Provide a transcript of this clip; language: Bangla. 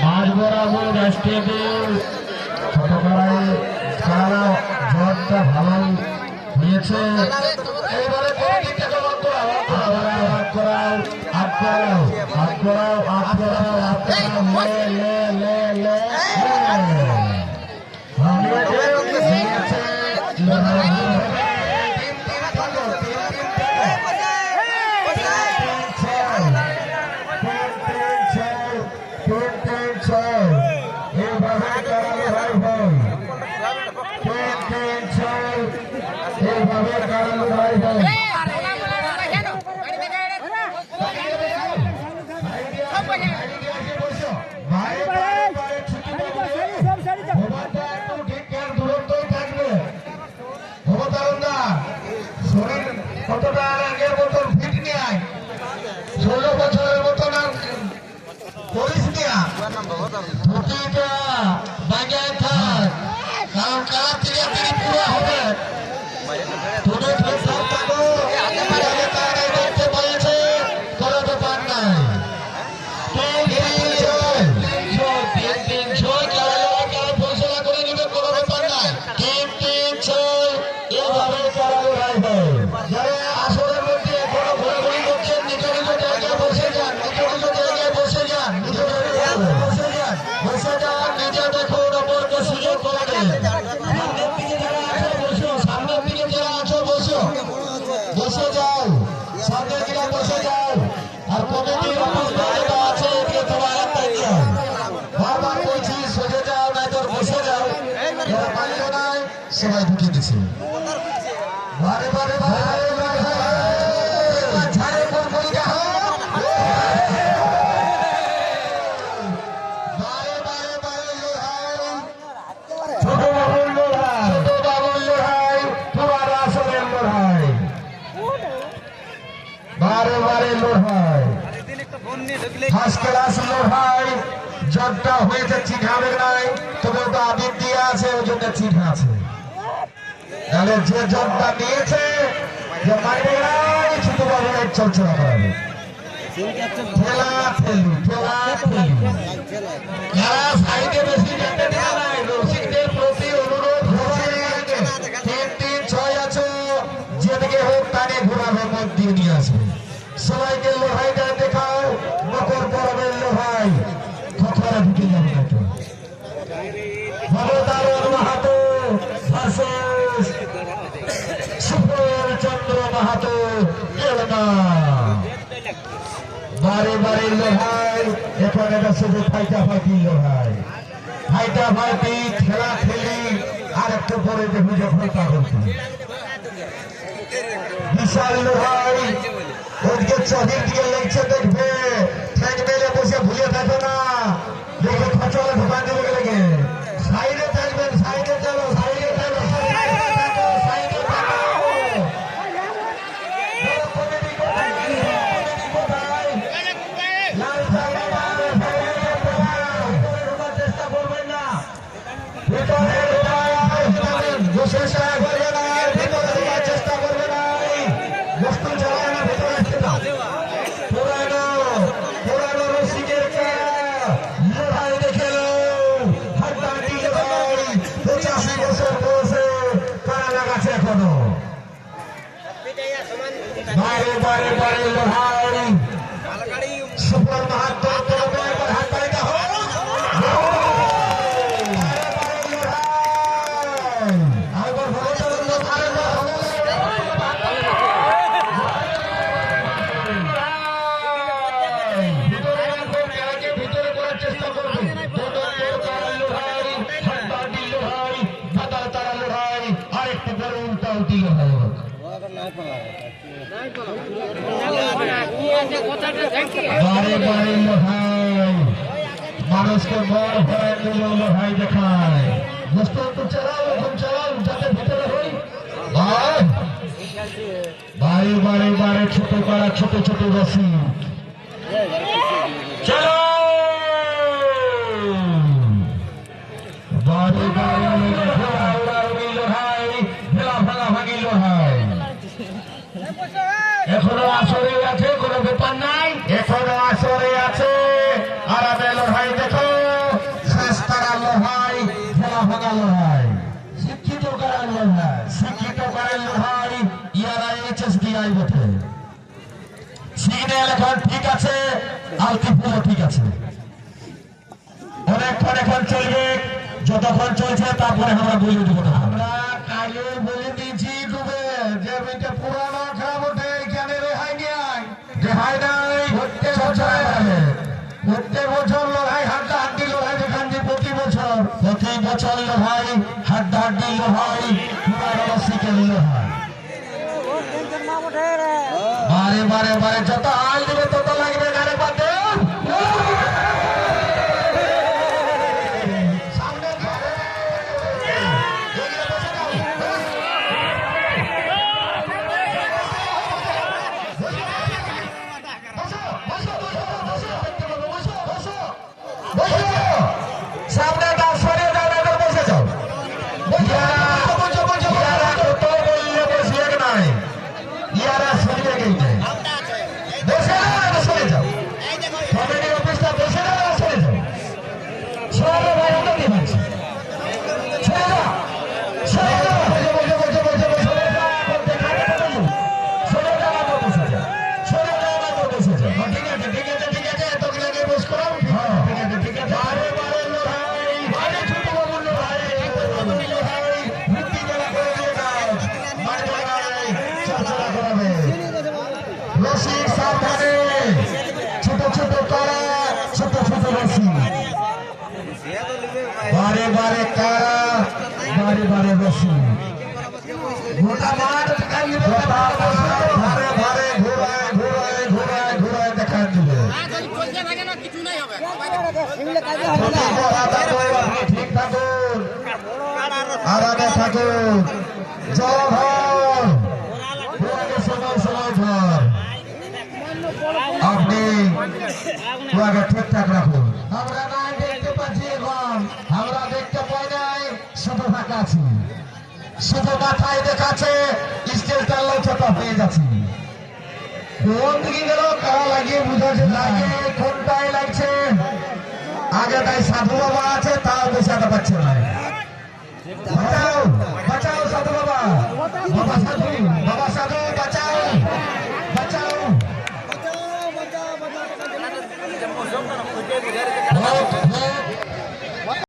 মাঝ বরাবর রাষ্ট্রীয় ছোট করায় খেলারা জবাবটা ভালোই হয়েছে। কতটা আগের মতন ফিট নেয় 16 বছরের মতন আর করিস না ধুতিটা বাজায় থাক, কারণ খেলা থেকে তিনি পুরো হবে। তুমি ফেসার থাকো দেখতে পেয়েছে কোনো ব্যাপার নাই। ফসলা করে নিবে কোনো ব্যাপার নাই। 3-3-6 এভাবে চালানো হয়। আসরের মধ্যে এখনো ঘোরাঘুরি করছেন, নিজ নিজ জায়গায় বসে যান, নিজ নিজ জায়গায় বসে যান, নিজ জায়গায় বসে যান, বসে যান, নিজে দেখুন অপরকে সুযোগ করে দেন। সামনের দিকে যারা আছো বসো, সামনের দিকে যারা আছো বসো, বসে যাও, সামনের দিকে বসে যাও। আর কমিটির উপস্থিত আছে এদিকে তোমার একটা দিও, বারবার বলছি সোজে যাও নাই তোর বসে যাও। এরা মানলো নাই, সবাই ঢুকে দিছে। বারে বারে বারে জটটা হয়েছে চিঠাবে নাই, তবে ওটা আবির দিয়ে আছে, ওই জন্য চিঠা আছে। তাহলে যে জটটা নিয়েছে যে মাইনে নাই ছোট বাবু চলছে করাবে ঠেলা ঠেলি ঠেলা ঠেলি। যারা সাইডে বেশি যেতে দেওয়া নাই, রসিকদের প্রতি অনুরোধ হচ্ছে 3-3-6 আছে, যেদিকে হোক তাকে ঘোরাবে, মত দিয়ে নিয়ে আসবে। সবাইকে লোহাইটা দেখাও, মকর পরবের লোহাই খতরা ঢুকে যাবে না। ভবতারণ মাহাতো ভার্সেস সুফল চন্দ্র মাহাতো এলনা। বারে বারে লোহাই, এখন এটা শুধু ফাইটা ফাইটি লোহাই, ফাইটা ফাইটি খেলা খেলি। আর একটু পরে দেখুন যখন পাগল বিশাল লোহাই ওদিকে চোখের দিকে লেগছে, দেখবে ঠেক মেলে বসে ভুলে থাকবে না, দেখবে খচলে ঢোকান দিলে লেগে সাইডে থাকবেন, সাইডে চলো, সাইডে চলো, চেষ্টা করবেন না, চেষ্টা করবে না, বস্তু চালায় না, ভেতরে আসতে দাও। পুরানো পুরানো রসিকের লড়াই দেখে 85 বছর বয়সে কারা লাগাচ্ছে এখনো। বারে বারে বারে লড়াই, সুপার মাহাত্ম হাত বাড়িতে হয়। বারে বারে লোহাই মানুষকে বড় ভয় দিল, লোহাই দেখায় বস্তু একটু চালাও, এখন চালাও যাতে ভিতরে হই। বারে বারে বারে ছোট করা ছোট ছোট বসি চলো। বারে বারে লোহাই ভেলা ভাঙা ভাঙি লোহাই। এখনো আসরে আছে, কোনো ব্যাপার নাই, এখনো আসরে আছে। কারা লড়াই, শিক্ষিত কারা লড়াই, শিক্ষিত কারা লড়াই, ইয়ারা HSDI বটে। সিগন্যাল এখন ঠিক আছে, আলতিপুরও ঠিক আছে, অনেকক্ষণ এখন চলবে, যতক্ষণ চলছে তারপরে আমরা বলে দেবো। আমরা কালে বলে দিয়েছি ডুবে যে এটা পুরানো খেলা বটে, এখানে রেহাই নেই, রেহাই নাই, প্রত্যেক বছর লড়াই, হাড্ডাহাড্ডি লড়াই দেখান যে প্রতি বছর লড়াই, হাড্ডাহাড্ডি লড়াই, পুরানো রসিকের লড়াই। বারে বারে বারে যত আল দিবে তত লাগবে গাড়ি পাতে। সামনে দাও, সরে যাও, এবার বসে যাও। ইয়ারা কত বললে বসিয়ে নাই, ইয়ারা সরিয়ে গেছে, বসে যাও, এবার সরে যাও। কমিটি অফিসটা বসে যাও, এবার সরে যাও। সরে ভাই, ওটা কি ভাবছি, সরে যাও, সরে যাও, সরে যাও, দেখাবে তো বলুন, সরে যাও, আবার বসে যাও, সরে যাও, আবার বসে যাও। ঠিক আছে, ঠিক আছে, ঠিক আছে, এতগুলো আগে বস করো। ঠিক আছে, ঠিক আছে, বারে বারে লড়াই, বারে ছোট বাবুর লড়াই, লড়াই, মুক্তি জেলা করে দিয়ে দাও, বারে লড়াই, চর্চা করাবে। রসিক সাবধানে, ছোট ছোট কারা, ছোট ছোট রসিক, বারে বারে কারা, বারে বারে রসিক, গোটা মাঠ ভারে ভারে ঘোরায় ঘোরায় ঘোরায় ঘোরায় দেখা দিবে। ঠিক থাকুন, আরামে থাকুন, জল ধর, সময় সময় ধর, আপনি ওকে ঠিকঠাক রাখুন। আমরা নাই দেখতে পাচ্ছি, এখন আমরা দেখতে পাই নাই, শুধু ফাঁকা আছি, শুধু মাথায় দেখাচ্ছে, স্টেজটা লৌচতা হয়ে যাচ্ছে। কোন দিকে গেল, কারা লাগিয়ে বুঝাচ্ছে, লাগে কোনটাই লাগছে। আগে তাই সাধু বাবা আছে, তাও বসাতে পারছে না। বাঁচাও, বাঁচাও সাধু বাবা, বাবা সাধু, বাবা সাধু, বাঁচাও, বাঁচাও।